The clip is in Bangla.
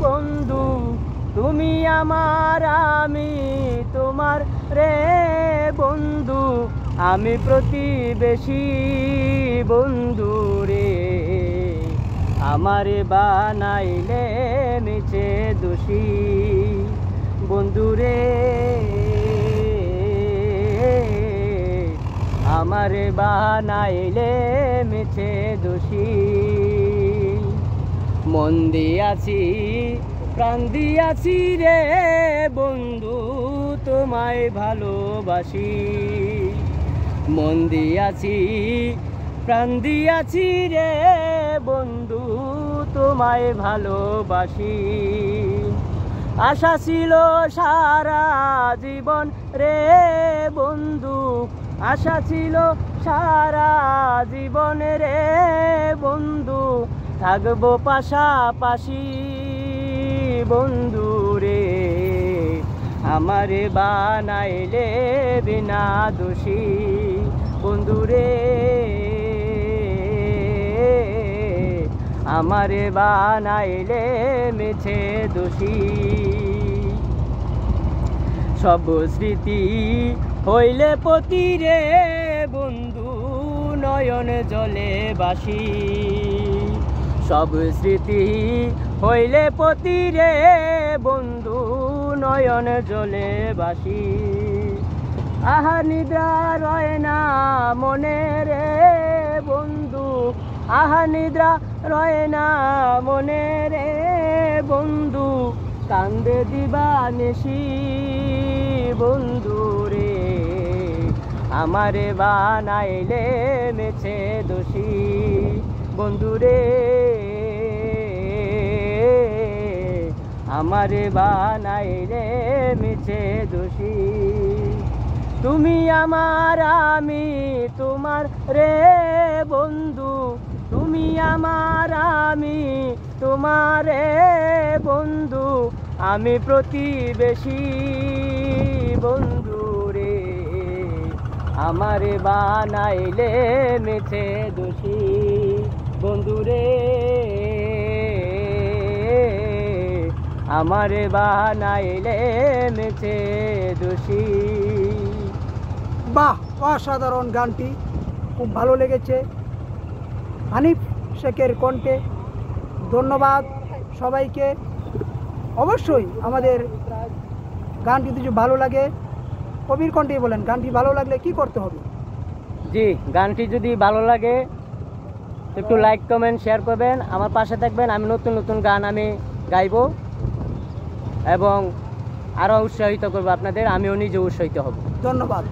বন্ধু তুমি আমার আমি তোমার রে বন্ধু আমি প্রতিবেশী বন্ধু রে আমারে বানাইলে মিছে দোষী বন্ধু রে আমারে বানাইলে মিছে দোষী মন দিয়াছি প্রাণ দিয়াছি রে বন্ধু তোমায় ভালোবাসি মন দিয়াছি প্রাণ দিয়াছি রে বন্ধু তোমায় ভালোবাসি আশা ছিল সারা জীবন রে বন্ধু আশা ছিল সারা জীবন রে বন্ধু থাকবো পাশাপাশি বন্ধু রে আমারে বানাইলে বিনা দোষী বন্ধু রে আমারে বানাইলে মিছে দোষী সব স্মৃতি হইলে পতি রে বন্ধু নয়ন জলে বাসি সব স্মৃতি হইলে পতি রে বন্ধু নয়ন জলে বাসি আহা নিদ্রা রয় না মনে রে বন্ধু আহা নিদ্রা রয় না মনে রে বন্ধু কান্দে দিবানিশি বন্ধু রে আমারে বানাইলে মিছে দোষী বন্ধু রে আমারে বানাইলে মিছে দোষী তুমি আমার আমি তোমার রে বন্ধু তুমি আমার আমি তোমার রে বন্ধু আমি প্রতিবেশী বন্ধু রে আমারে বানাইলে মিছে দোষী বন্ধু রে আমারে বানাইলে মিছে দোষী। বাহ, অসাধারণ গানটি খুব ভালো লেগেছে হানিফ শেখের কণ্ঠে। ধন্যবাদ সবাইকে। অবশ্যই আমাদের গানটি যদি ভালো লাগে কবির কণ্ঠেই বলেন, গানটি ভালো লাগলে কি করতে হবে? জি, গানটি যদি ভালো লাগে একটু লাইক কমেন্ট শেয়ার করবেন, আমার পাশে থাকবেন। আমি নতুন নতুন গান আমি গাইব এবং আরও উৎসাহিত করবো আপনাদের, আমিও নিজে উৎসাহিত হব। ধন্যবাদ।